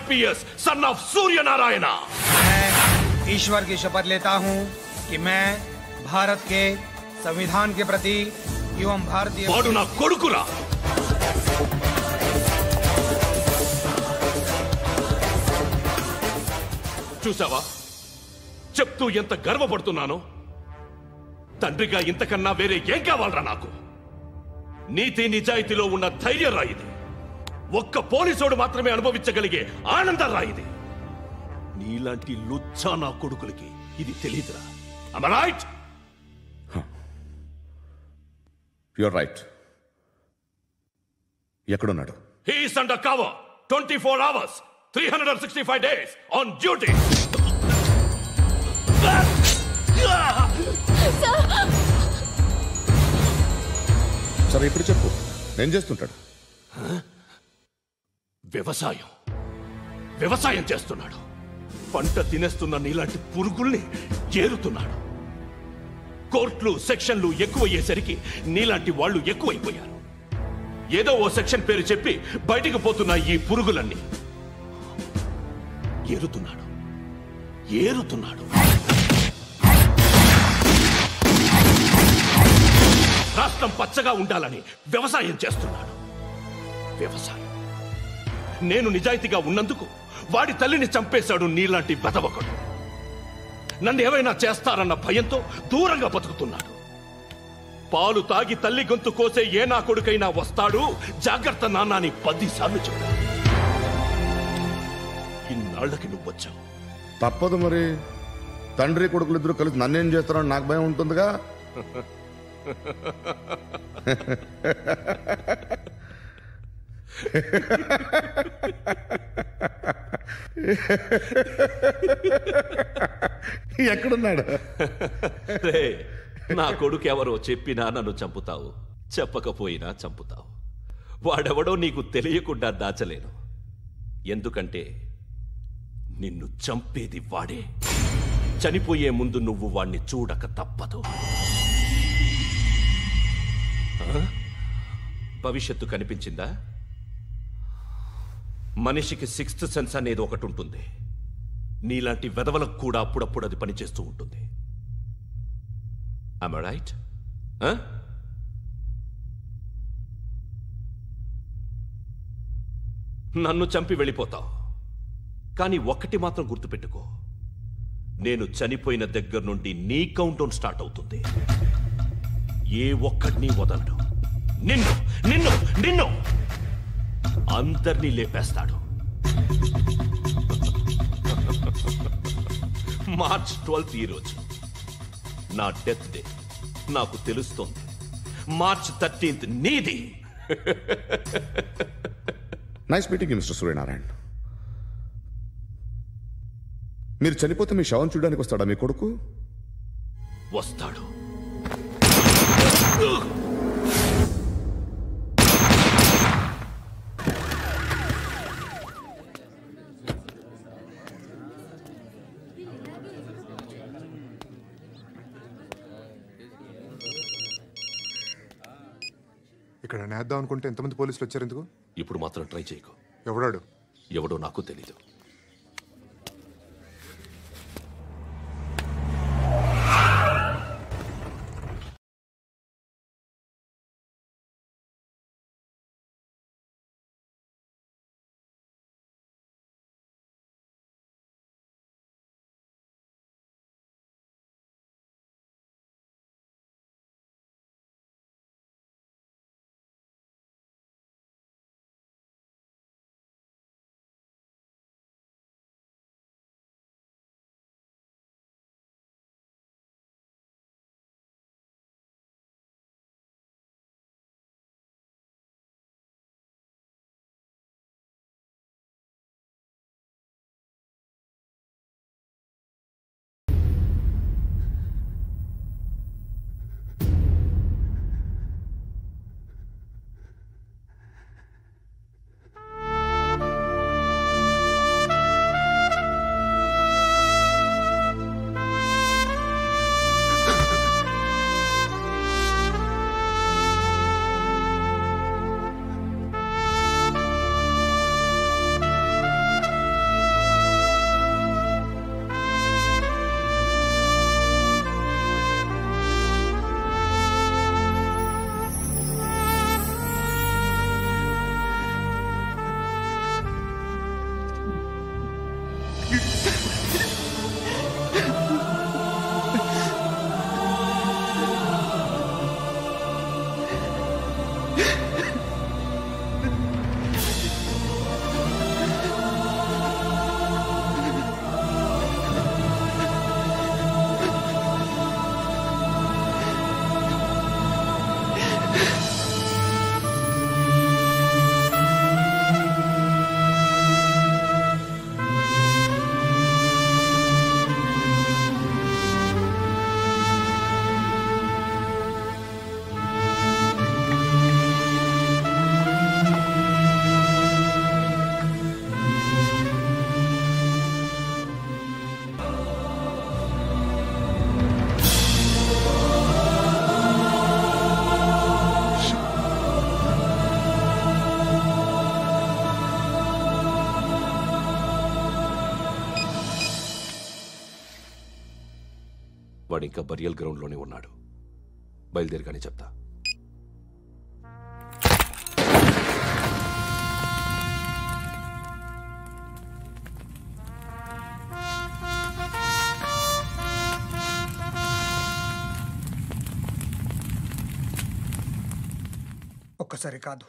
PS, son of Surya Narayan. मैं ईश्वर की शपथ लेता हूं कि मैं भारत के संविधान के प्रति एवं भारतीय వాడు నా కొడుకురా। చూసావా చెప్తూ ఎంత గర్వపడుతున్నానో। తండ్రిగా ఇంతకన్నా వేరే ఏం కావాలరా నాకు? నీతి నిజాయితీలో ఉన్న ధైర్యం రాయిది। ఒక్క పోలీసోడు మాత్రమే అనుభవించగలిగే ఆనందం రాయిది। నీలాంటి లుచ్చా నా కొడుకులకి ఇది తెలీదురా। Am I right? You're right. ఎక్కడున్నాడు? He is under cover 24 hours 365 days on duty. సరే ఇప్పుడు చెప్పు, ఏం చేస్తుంటాడు? వ్యవసాయం చేస్తున్నాడు। పంట తినేస్తున్న నీలాంటి పురుగుల్ని ఏరుతున్నాడు। కోర్టులు సెక్షన్లు ఎక్కువయ్యేసరికి నీలాంటి వాళ్ళు ఎక్కువైపోయారు। ఏదో ఓ సెక్షన్ పేరు చెప్పి బయటికి పోతున్న ఈ పురుగులన్నీ ఏరుతున్నాడు। రాష్ట్రం పచ్చగా ఉండాలని వ్యవసాయం చేస్తున్నాడు। నేను నిజాయితీగా ఉన్నందుకు వాడి తల్లిని చంపేశాడు నీలాంటి వెధవకుడు। నన్ను ఏమైనా చేస్తారన్న భయంతో దూరంగా బతుకుతున్నాడు। పాలు తాగి తల్లి గొంతు కోసే ఏ నా కొడుకైనా వస్తాడు, జాగ్రత్త నాన్న అని 10 సార్లు చెప్పాడు। ఇన్నాళ్ళకి నువ్వు వచ్చావు। తప్పదు మరి, తండ్రి కొడుకులు ఇద్దరు కలిసి నన్నేం చేస్తారని నాకు భయం ఉంటుందిగా। ఎక్కడున్నాడు? నా కొడుకు ఎవరో చెప్పినా నన్ను చంపుతావు, చెప్పకపోయినా చంపుతావు। వాడెవడో నీకు తెలియకుండా దాచలేను, ఎందుకంటే నిన్ను చంపేది వాడే। చనిపోయే ముందు నువ్వు వాణ్ణి చూడక తప్పదు। భవిష్యత్తు కనిపించిందా? మనిషికి 6th సెన్స్ అనేది ఒకటి ఉంటుంది, నీలాంటి వెధవలకు కూడా అప్పుడప్పుడు అది పనిచేస్తూ ఉంటుంది। Am I right? నన్ను చంపి వెళ్ళిపోతావు, కానీ ఒక్కటి మాత్రం గుర్తుపెట్టుకో, నేను చనిపోయిన దగ్గర నుండి నీ కౌంటౌన్ స్టార్ట్ అవుతుంది। ఏ ఒక్కడిని వదలడు, నిన్ను అందరినీ లేపేస్తాడు। మార్చ్ 12th ఈ రోజు నా డెత్ డే, నాకు తెలుస్తోంది। మార్చ్ 13th నీది। Nice meeting mister Suryanarayan. మీరు చనిపోతే మీ శవం చూడడానికి వస్తాడా మీ కొడుకు? వస్తాడు। ఇక్కడ నేద్దాం అనుకుంటే ఎంతమంది పోలీసులు వచ్చారు ఎందుకు? ఇప్పుడు మాత్రం ట్రై చేయకు। ఎవడో నాకు తెలీదు। వాడు ఇంకా బరియల్ గ్రౌండ్లోనే ఉన్నాడు. బయలుదేరగానే చెప్తా. ఒక్కసారి కాదు,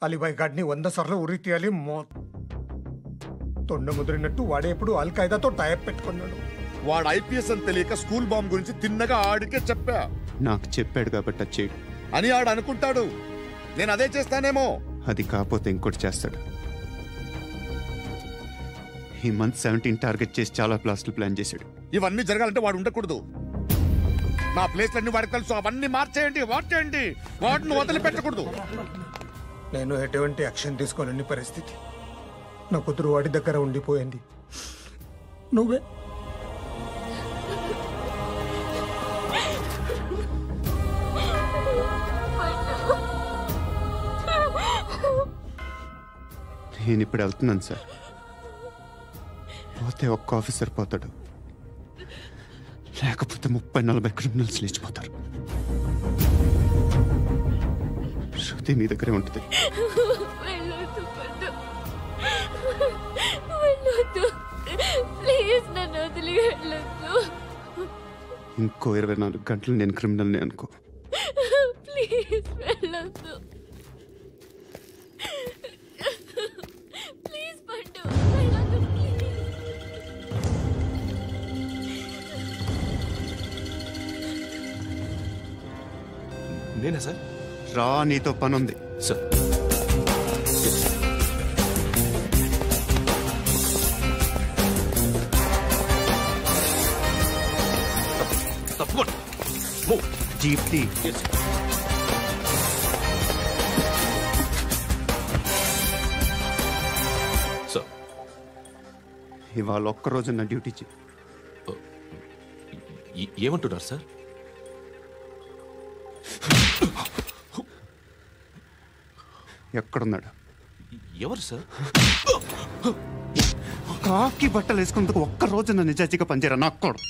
అలీబాయ్ గాడిని 100 సార్లు ఉరి తీయాలి. తొండ ముదిరినట్టు వాడే ఎప్పుడు అల్ ఖైదాతో టైప్ పెట్టుకున్నాడు. వాడు ఐపీఎస్ అని తెలియక స్కూల్ బాంబ్ గురించి తిన్నగా ఆడికే చెప్పా. నాకు చెప్పాడు కాబట్టి అది చేయడు అని ఆడు అనుకుంటాడు. నేను అదే చేస్తానేమో. అది కాకపోతే ఇంకోటి చేస్తాడు. ఈ మంత్ 17 టార్గెట్ చేసి చాలా బ్లాస్టులు ప్లాన్ చేశాడు. ఇవన్నీ జరగాలంటే వాడు ఉండకూడదు. నా ప్లేస్లన్నీ వాడికి తెలుసు. అవన్నీ మార్చేయండి, వాటేయండి. వాటిని వదిలిపెట్టకూడదు. నేను ఎటువంటి యాక్షన్ తీసుకోలేని పరిస్థితి. నా కూతురు వాడి దగ్గర ఉండిపోయింది. నువ్వే నేను ఇప్పుడు వెళ్తున్నాను సార్. పోతే ఒక్క ఆఫీసర్ పోతాడు, లేకపోతే 30-40 క్రిమినల్స్ లేచిపోతారు. శృతి మీ దగ్గరే ఉంటుంది. ఇంకో 24 గంటలు నేను క్రిమినల్ని అనుకో. ప్లీజ్ వెళ్ళొద్దు. ప్లీజ్ పండు వెళ్ళొద్దు. నేనా సార్? రా, నీతో పని ఉంది సార్. తప్పకుండా జీప్ టీ. సార్, ఇవాళ ఒక్కరోజు నా డ్యూటీ చేయి. ఏమంటున్నారు సార్? ఎక్కడున్నాడు? ఎవరు సార్? కాకి బట్టలు వేసుకున్నందుకు ఒక్కరోజు నా నిజాజీగా పనిచేయరా నాకు కొడుకు.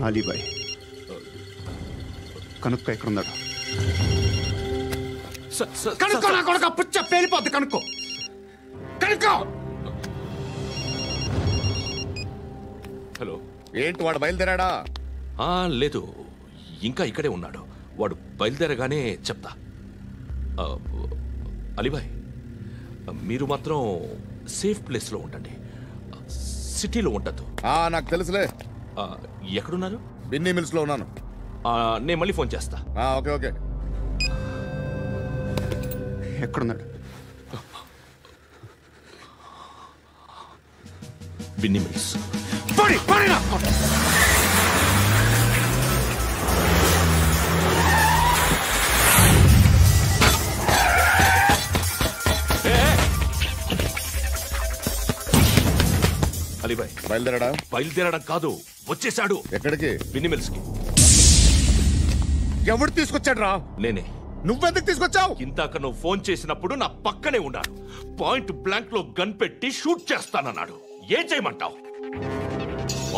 అలీబాయ్ కనుక్కో, ఎక్కడున్నాడు? కనుక్కో నా కొడుకు. పుచ్చ పేలిపోద్ది. కనుక్కో, కనుక్కో. హలో, ఏంటి వాడు బయలుదేరాడా? లేదు, ఇంకా ఇక్కడే ఉన్నాడు. వాడు బయలుదేరగానే చెప్తా. అలీబాయ్, మీరు మాత్రం సేఫ్ ప్లేస్లో ఉండండి. సిటీలో ఉండద్దు. నాకు తెలుసులే. ఎక్కడున్నారు? బిన్నీ మిల్స్ లో ఉన్నాను. నేను మళ్ళీ ఫోన్ చేస్తా. Okay okay. ఎక్కడున్నాడు? బిన్నీ మిల్స్. అలీబాయ్ బయలుదేరాడా? బయలుదేరడం కాదు, వచ్చేశాడు. ఎక్కడికి? బిన్నీ మిల్స్ కి. ఎవడు తీసుకొచ్చాడు రా? నేనే. నువ్వెందుకు తీసుకొచ్చావు? ఇందాక నువ్వు ఫోన్ చేసినప్పుడు నా పక్కనే ఉన్నాడు. పాయింట్ బ్లాంక్ లో గన్ పెట్టి షూట్ చేస్తానన్నాడు. ఏం చేయమంటావు?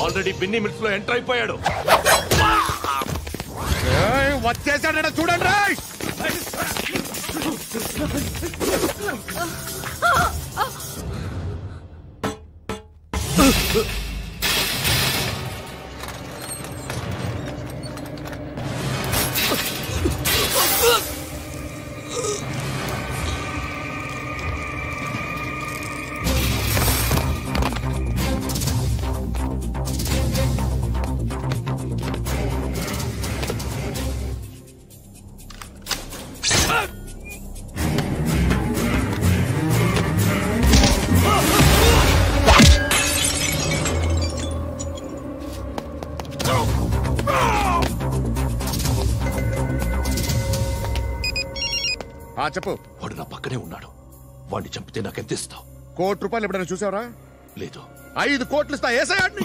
ఆల్రెడీ బిన్నీ మిల్స్ లో ఎంటర్ అయిపోయాడు. వచ్చేసాడ చూడండి. చెప్పు. వాడు నా పక్కనే ఉన్నాడు. వాడిని చంపితే నాకెంత ఇస్తావు? ₹1 కోటి ఎప్పుడైనా చూసావరా? లేదు. 5 కోట్లు ఇస్తా. ఏసయాడిని.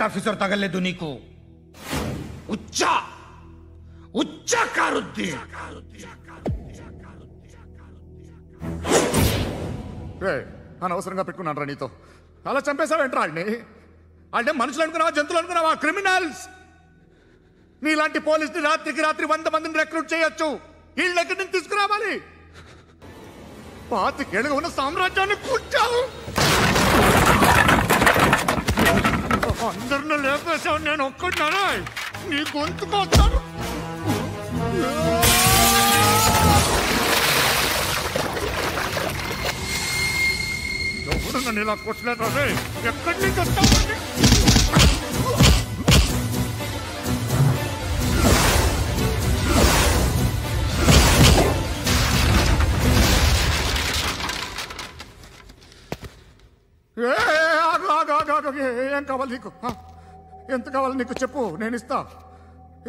ఆఫీసర్ తగలేదు నీకు ఉచ్చా ఉచ్చా కారుద్ది అనవసరంగా పెట్టుకున్నాను రా నీతో అలా చంపేశావేంట్రా ఆడిని అంటే మనుషులు అనుకున్నావా జంతువులు అనుకున్నావా క్రిమినల్స్ నీలాంటి పోలీసుని రాత్రికి రాత్రి 100 మందిని రిక్రూట్ చేయొచ్చు వీళ్ళ దగ్గర నుంచి తీసుకురావాలి 25 ఏళ్ళుగా ఉన్న సామ్రాజ్యాన్ని కూర్చావు అందరిని లేపేశావు నేను ఒక్కడినారా నీ గొంతుకొస్తాను ఎవరు నన్ను ఇలా కొట్టలేదా ఎక్కడి నుంచి వస్తావు ఏం కావాలి నీకు ఎంత కావాలి నీకు చెప్పు నేను ఇస్తా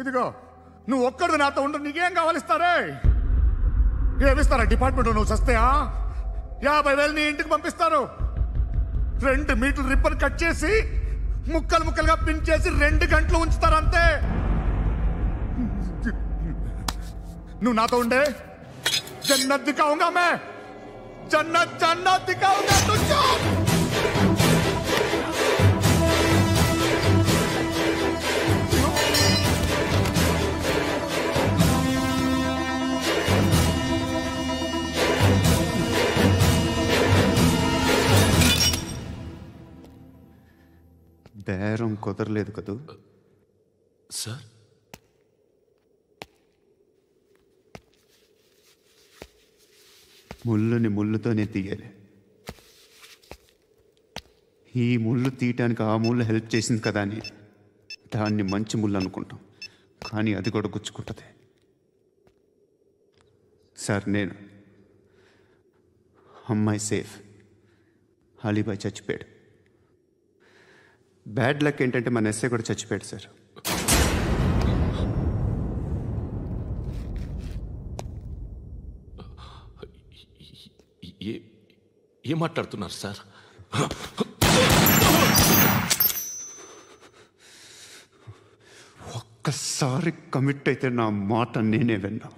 ఇదిగో నువ్వు ఒక్కడు నాతో ఉండు నీకేం కావాలి ఇస్తారే ఏమిస్తారా డిపార్ట్మెంట్ నువ్వు చస్తేయా 50,000 నీ ఇంటికి పంపిస్తారు 2 మీటర్లు రిబ్బన్ కట్ చేసి ముక్కలు ముక్కలుగా పిన్ చేసి 2 గంటలు ఉంచుతారు అంతే నువ్వు నాతో ఉండే జన్నత్ దిఖాऊंगा मैं जन्नत जन्नत दिखाऊंगा तुझको బేరం కుదరలేదు కదూ సార్ ముళ్ళుని ముళ్ళుతోనే తీయాలి ఈ ముళ్ళు తీయటానికి ఆ ముళ్ళు హెల్ప్ చేసింది కదా అని దాన్ని మంచి ముళ్ళు అనుకుంటాం కానీ అది కూడా గుచ్చుకుంటుంది సార్ నేను అమ్మాయి సేఫ్ అలీబాయ్ చచ్చిపోయాడు బ్యాడ్ లక్ ఏంటంటే మన ఎస్ఐ కూడా చచ్చిపోయాడు సార్ ఏం మాట్లాడుతున్నారు సార్ ఒక్కసారి కమిట్ అయితే నా మాట నేనే విన్నా